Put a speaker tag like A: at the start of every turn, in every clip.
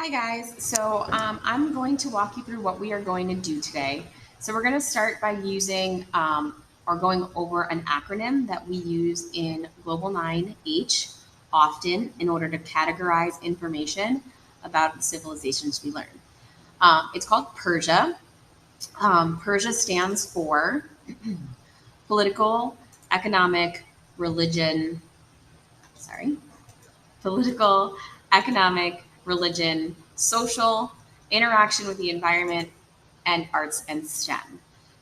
A: Hi guys, I'm going to walk you through what we are going to do today. So we're going to start by using or going over an acronym that we use in Global 9H often in order to categorize information about the civilizations we learn. It's called Persia. Persia stands for political, economic, religion, sorry, political, economic, religion, social, interaction with the environment, and arts and STEM.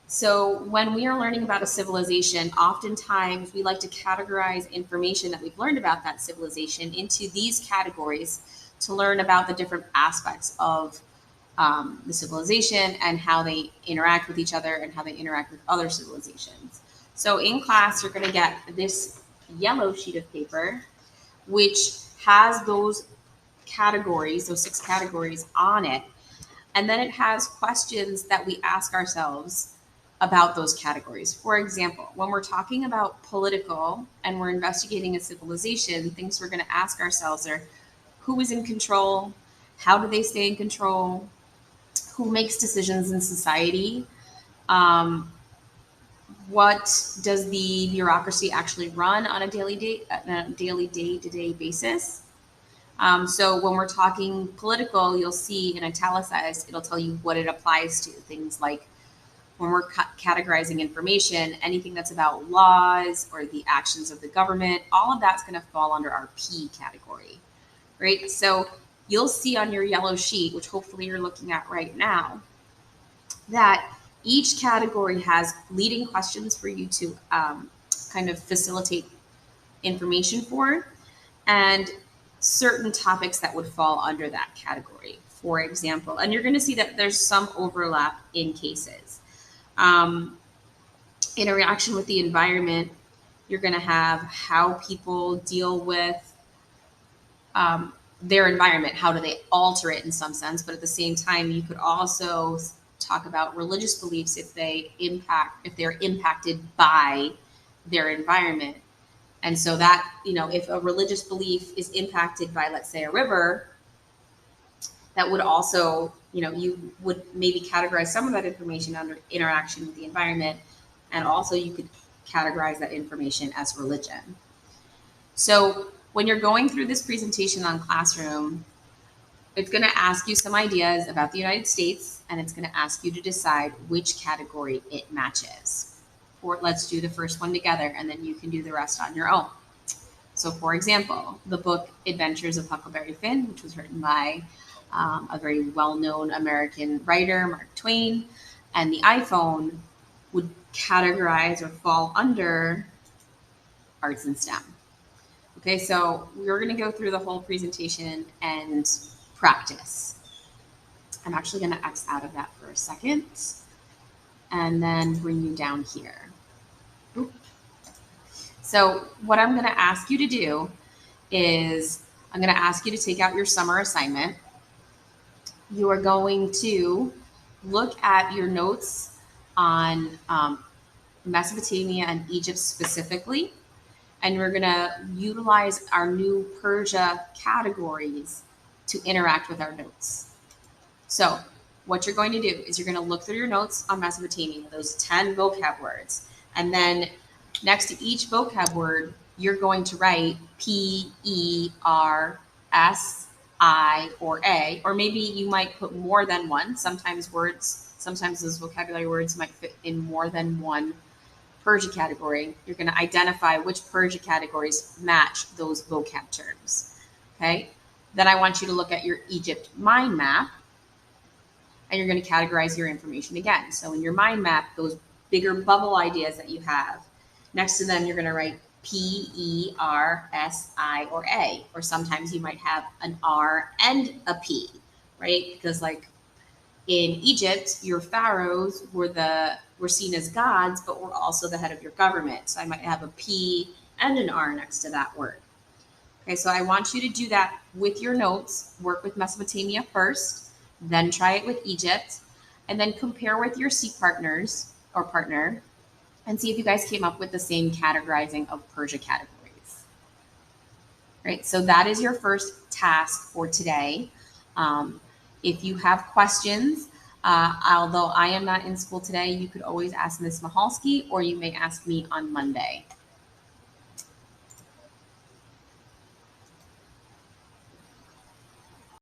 A: So, when we are learning about a civilization, oftentimes we like to categorize information that we've learned about that civilization into these categories to learn about the different aspects of the civilization and how they interact with each other and how they interact with other civilizations. So, in class, you're going to get this yellow sheet of paper which has those categories, those six categories on it. And then it has questions that we ask ourselves about those categories. For example, when we're talking about political and we're investigating a civilization, things we're going to ask ourselves are who is in control? How do they stay in control? Who makes decisions in society? Um, what does the bureaucracy actually run on a daily day-to-day basis? So when we're talking political, you'll see in italicized, it'll tell you what it applies to. Things like when we're categorizing information, anything that's about laws or the actions of the government, all of that's going to fall under our P category, right? So you'll see on your yellow sheet, which hopefully you're looking at right now, that each category has leading questions for you to kind of facilitate information for, and certain topics that would fall under that category, for example. And you're going to see that there's some overlap in cases. Um, Interaction with the environment, you're going to have how people deal with their environment, how do they alter it in some sense, but at the same time, you could also talk about religious beliefs if they're impacted by their environment. And so that, if a religious belief is impacted by, let's say, a river, that would also, you would maybe categorize some of that information under interaction with the environment. And also you could categorize that information as religion. So when you're going through this presentation on Classroom, it's going to ask you some ideas about the United States, and it's going to ask you to decide which category it matches. Let's do the first one together, and then you can do the rest on your own. So, for example, the book Adventures of Huckleberry Finn, which was written by a very well-known American writer, Mark Twain, and the iPhone would categorize or fall under arts and STEM. Okay, so we're going to go through the whole presentation and practice. I'm actually going to X out of that for a second and then bring you down here. Oop. So what I'm going to ask you to do is I'm going to ask you to take out your summer assignment. You are going to look at your notes on Mesopotamia and Egypt specifically, and we're going to utilize our new Persia categories to interact with our notes. So what you're going to do is you're going to look through your notes on Mesopotamia, those 10 vocab words, and then next to each vocab word, you're going to write P, E, R, S, I, or A, or maybe you might put more than one. Sometimes those vocabulary words might fit in more than one Persia category. You're going to identify which Persia categories match those vocab terms. Okay. Then I want you to look at your Egypt mind map, and you're going to categorize your information again. So in your mind map, those bigger bubble ideas that you have, next to them, you're going to write P, E, R, S, I, or A. Or sometimes you might have an R and a P, right? Because like in Egypt, your pharaohs were seen as gods, but were also the head of your government. So I might have a P and an R next to that word. Okay, so I want you to do that with your notes. Work with Mesopotamia first, then try it with Egypt, and then compare with your C partners or partner and see if you guys came up with the same categorizing of Persia categories. Right, so that is your first task for today. If you have questions, although I am not in school today, you could always ask Ms. Mahalski, or you may ask me on Monday.